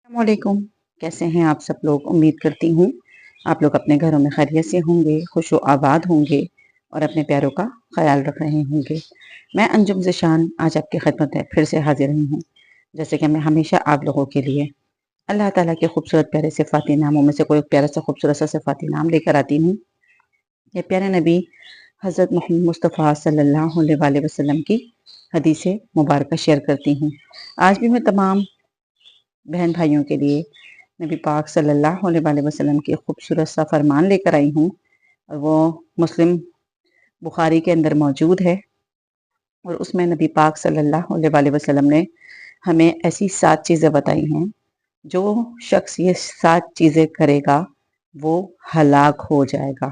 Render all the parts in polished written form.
السلام علیکم، کیسے ہیں آپ سب لوگ؟ امید کرتی ہوں آپ لوگ اپنے گھروں میں خیریت سے ہوں گے، خوش و آباد ہوں گے اور اپنے پیاروں کا خیال رکھ رہے ہوں گے۔ میں انجم ذیشان آج آپ کی خدمت میں پھر سے حاضر رہی ہوں، جیسے کہ میں ہمیشہ آپ لوگوں کے لیے اللہ تعالیٰ کے خوبصورت پیارے صفاتی ناموں میں سے کوئی پیارا سا خوبصورت سا صفاتی نام لے کر آتی ہوں۔ یہ پیارے نبی حضرت محمد مصطفیٰ صلی اللہ علیہ وآلہ وسلم کی حدیث مبارکہ شیئر کرتی ہوں۔ آج بھی میں تمام بہن بھائیوں کے لیے نبی پاک صلی اللہ علیہ وآلہ وسلم کی خوبصورت سا فرمان لے کر آئی ہوں، اور وہ مسلم بخاری کے اندر موجود ہے، اور اس میں نبی پاک صلی اللہ علیہ وآلہ وسلم نے ہمیں ایسی 7 چیزیں بتائی ہیں، جو شخص یہ 7 چیزیں کرے گا وہ ہلاک ہو جائے گا۔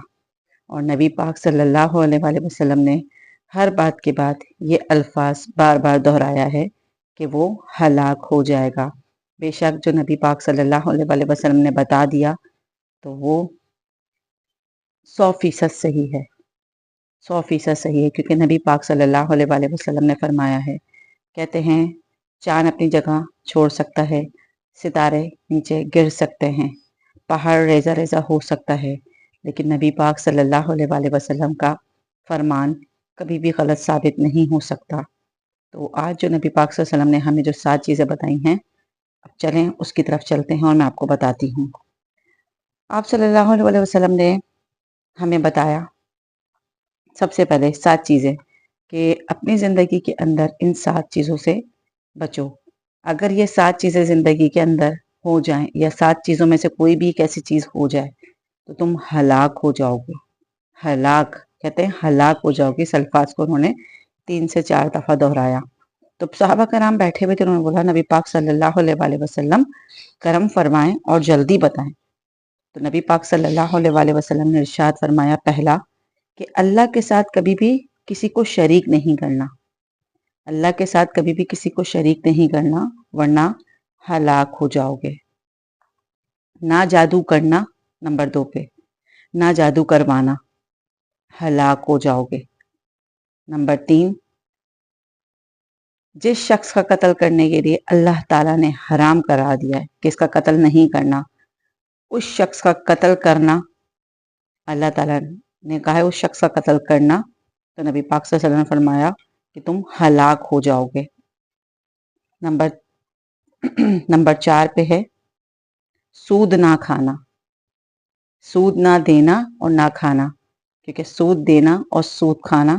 اور نبی پاک صلی اللہ علیہ وآلہ وسلم نے ہر بات کے بعد یہ الفاظ بار بار دہرایا ہے کہ وہ ہلاک ہو جائے گا۔ بے شک جو نبی پاک صلی اللہ علیہ وآلہ وسلم نے بتا دیا تو وہ 100% صحیح ہے، 100% صحیح ہے، کیونکہ نبی پاک صلی اللہ علیہ وآلہ وسلم نے فرمایا ہے، کہتے ہیں چاند اپنی جگہ چھوڑ سکتا ہے، ستارے نیچے گر سکتے ہیں، پہاڑ ریزہ ریزہ ہو سکتا ہے، لیکن نبی پاک صلی اللہ علیہ وآلہ وسلم کا فرمان کبھی بھی غلط ثابت نہیں ہو سکتا۔ تو آج جو نبی پاک صلی اللہ علیہ وسلم نے ہمیں جو 7 چیزیں بتائی ہیں، اب چلیں اس کی طرف چلتے ہیں اور میں آپ کو بتاتی ہوں۔ آپ صلی اللہ علیہ وآلہ وسلم نے ہمیں بتایا سب سے پہلے 7 چیزیں کہ اپنی زندگی کے اندر ان 7 چیزوں سے بچو۔ اگر یہ 7 چیزیں زندگی کے اندر ہو جائیں یا 7 چیزوں میں سے کوئی بھی ایک ایسی چیز ہو جائے تو تم ہلاک ہو جاؤ گے۔ ہلاک کہتے ہیں، ہلاک ہو جاؤ گے، اس الفاظ کو انہوں نے 3 سے 4 دفعہ دہرایا۔ تو صحابہ کرام بیٹھے ہوئے تھے، انہوں نے بولا نبی پاک صلی اللہ علیہ وآلہ وسلم کرم فرمائیں اور جلدی بتائیں۔ تو نبی پاک صلی اللہ علیہ وآلہ وسلم نے ارشاد فرمایا، پہلا کہ اللہ کے ساتھ کبھی بھی کسی کو شریک نہیں کرنا، اللہ کے ساتھ کبھی بھی کسی کو شریک نہیں کرنا ورنہ ہلاک ہو جاؤ گے۔ نہ جادو کرنا، نمبر 2 پہ نہ جادو کروانا، ہلاک ہو جاؤ گے۔ نمبر 3، جس شخص کا قتل کرنے کے لیے اللہ تعالیٰ نے حرام کرا دیا ہے کہ اس کا قتل نہیں کرنا، اس شخص کا قتل کرنا، اللہ تعالیٰ نے کہا ہے اس شخص کا قتل کرنا، تو نبی پاک صلی اللہ علیہ وسلم نے فرمایا کہ تم ہلاک ہو جاؤ گے۔ نمبر 4 پہ ہے سود نہ کھانا، سود نہ دینا اور نہ کھانا، کیونکہ سود دینا اور سود کھانا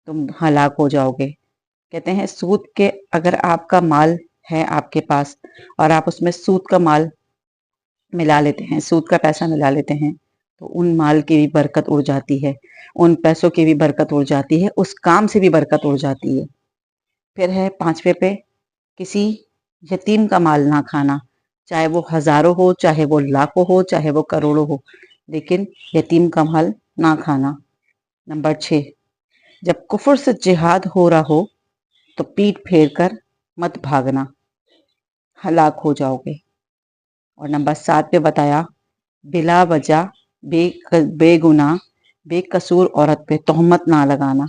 تم ہلاک ہو جاؤ گے۔ کہتے ہیں سود کے اگر آپ کا مال ہے آپ کے پاس اور آپ اس میں سود کا مال ملا لیتے ہیں، سود کا پیسہ ملا لیتے ہیں، تو ان مال کی بھی برکت اڑ جاتی ہے، ان پیسوں کی بھی برکت اڑ جاتی ہے، اس کام سے بھی برکت اڑ جاتی ہے۔ پھر ہے 5ویں پہ کسی یتیم کا مال نہ کھانا، چاہے وہ ہزاروں ہو، چاہے وہ لاکھوں ہو، چاہے وہ کروڑوں ہو، لیکن یتیم کا مال نہ کھانا۔ نمبر 6، جب کفر سے جہاد ہو رہا ہو تو پیٹھ پھیر کر مت بھاگنا، ہلاک ہو جاؤ گے۔ اور نمبر 7 پہ بتایا بلا وجہ بے گناہ بے قصور عورت پہ تہمت نہ لگانا،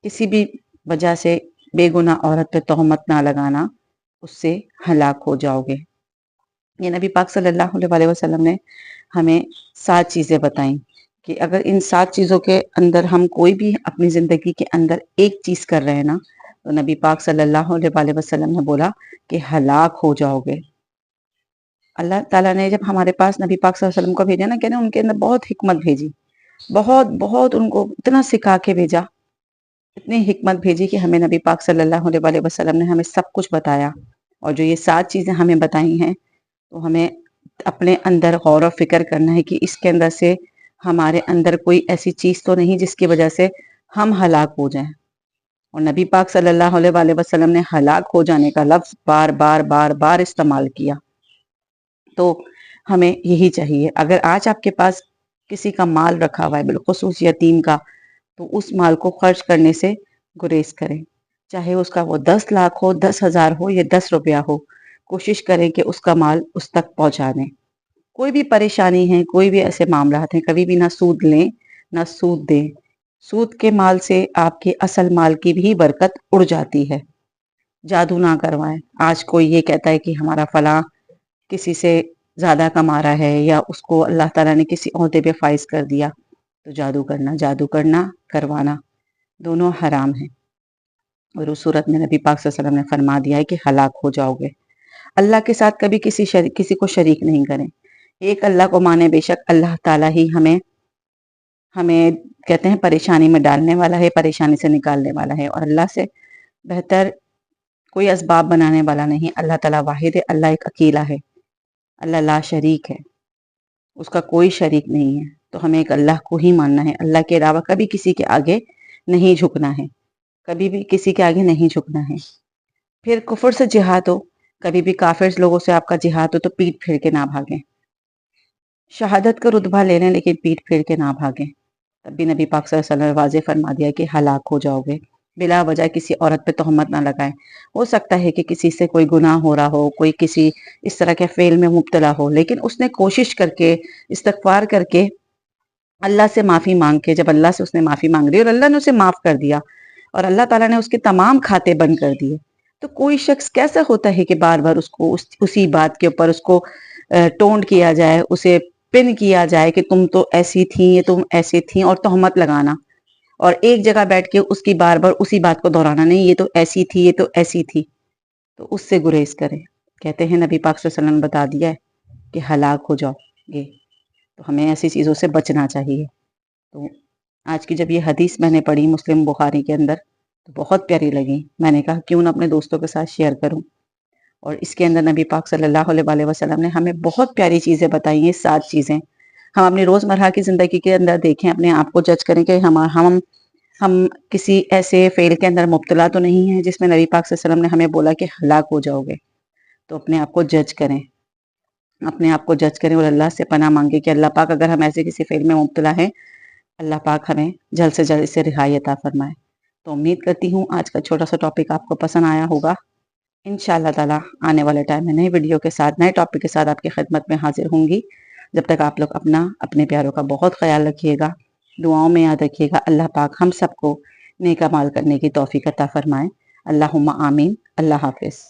کسی بھی وجہ سے بے گناہ عورت پہ تہمت نہ لگانا، اس سے ہلاک ہو جاؤ گے۔ یہ نبی پاک صلی اللہ علیہ وآلہ وسلم نے ہمیں 7 چیزیں بتائیں کہ اگر ان 7 چیزوں کے اندر ہم کوئی بھی اپنی زندگی کے اندر ایک چیز کر رہے ہیں نا، تو نبی پاک صلی اللہ علیہ وآلہ وسلم نے بولا کہ ہلاک ہو جاؤ گے۔ اللہ تعالیٰ نے جب ہمارے پاس نبی پاک صلی اللہ علیہ وسلم کو بھیجا نا، کہنا ان کے اندر بہت حکمت بھیجی، بہت ان کو اتنا سکھا کے بھیجا، اتنی حکمت بھیجی کہ ہمیں نبی پاک صلی اللہ علیہ وآلہ وسلم نے ہمیں سب کچھ بتایا۔ اور جو یہ 7 چیزیں ہمیں بتائی ہیں تو ہمیں اپنے اندر غور و فکر کرنا ہے کہ اس کے اندر سے ہمارے اندر کوئی ایسی چیز تو نہیں جس کی وجہ سے ہم ہلاک ہو جائیں۔ اور نبی پاک صلی اللہ علیہ وآلہ وسلم نے ہلاک ہو جانے کا لفظ بار استعمال کیا۔ تو ہمیں یہی چاہیے، اگر آج آپ کے پاس کسی کا مال رکھا ہوا ہے، بالخصوص یتیم کا، تو اس مال کو خرچ کرنے سے گریز کریں، چاہے اس کا وہ 10 لاکھ ہو، 10,000 ہو یا 10 روپیہ ہو، کوشش کریں کہ اس کا مال اس تک پہنچا دیں۔ کوئی بھی پریشانی ہے، کوئی بھی ایسے معاملات ہیں، کبھی بھی نہ سود لیں نہ سود دیں۔ سود کے مال سے آپ کے اصل مال کی بھی برکت اڑ جاتی ہے۔ جادو نہ کروائیں۔ آج کوئی یہ کہتا ہے کہ ہمارا فلاں کسی سے زیادہ کما رہا ہے یا اس کو اللہ تعالیٰ نے کسی عہدے پہ فائز کر دیا تو جادو کرنا کروانا دونوں حرام ہیں، اور اس صورت میں نبی پاک صلی اللہ علیہ وسلم نے فرما دیا ہے کہ ہلاک ہو جاؤ گے۔ اللہ کے ساتھ کبھی کسی کو شریک نہیں کریں، ایک اللہ کو مانے، بے شک اللہ تعالیٰ ہی ہمیں کہتے ہیں پریشانی میں ڈالنے والا ہے، پریشانی سے نکالنے والا ہے، اور اللہ سے بہتر کوئی اسباب بنانے والا نہیں۔ اللہ تعالیٰ واحد ہے، اللہ ایک اکیلا ہے، اللہ لا شریک ہے، اس کا کوئی شریک نہیں ہے، تو ہمیں ایک اللہ کو ہی ماننا ہے، اللہ کے علاوہ کبھی کسی کے آگے نہیں جھکنا ہے، کبھی بھی کسی کے آگے نہیں جھکنا ہے۔ پھر کفر سے جہاد ہو، کبھی بھی کافر لوگوں سے آپ کا جہاد ہو تو پیٹ پھیر کے نہ بھاگیں، شہادت کا رتبہ لے لیں لیکن پیٹ پھیر کے نہ بھاگیں، تب بھی نبی پاک صلی اللہ علیہ وسلم واضح فرما دیا کہ ہلاک ہو جاؤ گے۔ بلا وجہ کسی عورت پہ تہمت نہ لگائیں، ہو سکتا ہے کہ کسی سے کوئی گناہ ہو رہا ہو، کوئی کسی اس طرح کے فعل میں مبتلا ہو، لیکن اس نے کوشش کر کے استغفار کر کے اللہ سے معافی مانگ کے، جب اللہ سے اس نے معافی مانگ لی اور اللہ نے اسے معاف کر دیا اور اللہ تعالیٰ نے اس کے تمام کھاتے بند کر دیے، تو کوئی شخص کیسا ہوتا ہے کہ بار بار اس کو اسی بات کے اوپر اس کو ٹونٹ کیا جائے، اسے پن کیا جائے کہ تم تو ایسی تھیں، یہ تم ایسی تھیں، اور تہمت لگانا، اور ایک جگہ بیٹھ کے اس کی بار بار اسی بات کو دہرانا، نہیں یہ تو ایسی تھی، یہ تو ایسی تھی، تو اس سے گریز کریں۔ کہتے ہیں نبی پاک صلی اللہ علیہ وسلم نے بتا دیا ہے کہ ہلاک ہو جاؤ گے، تو ہمیں ایسی چیزوں سے بچنا چاہیے۔ تو آج کی جب یہ حدیث میں نے پڑھی مسلم بخاری کے اندر تو بہت پیاری لگی، میں نے کہا کیوں نہ اپنے دوستوں کے ساتھ شیئر کروں، اور اس کے اندر نبی پاک صلی اللہ علیہ وسلم نے ہمیں بہت پیاری چیزیں بتائی ہیں، 7 چیزیں ہم اپنی روزمرہ کی زندگی کے اندر دیکھیں، اپنے آپ کو جج کریں کہ ہم کسی ایسے فعل کے اندر مبتلا تو نہیں ہیں جس میں نبی پاک صلی اللہ علیہ وسلم نے ہمیں بولا کہ ہلاک ہو جاؤ گے، تو اپنے آپ کو جج کریں، اور اللہ سے پناہ مانگے کہ اللہ پاک اگر ہم ایسے کسی فعل میں مبتلا ہیں، اللہ پاک ہمیں جلد سے جلد اس سے رہائی عطا فرمائے۔ تو امید کرتی ہوں آج کا چھوٹا سا ٹاپک آپ کو پسند آیا ہوگا۔ انشاءاللہ تعالیٰ آنے والے ٹائم میں نئے ویڈیو کے ساتھ، نئے ٹاپک کے ساتھ آپ کی خدمت میں حاضر ہوں گی۔ جب تک آپ لوگ اپنے پیاروں کا بہت خیال رکھیے گا، دعاؤں میں یاد رکھیے گا۔ اللہ پاک ہم سب کو نیک اعمال کرنے کی توفیق عطا فرمائے۔ اللہم آمین۔ اللہ حافظ۔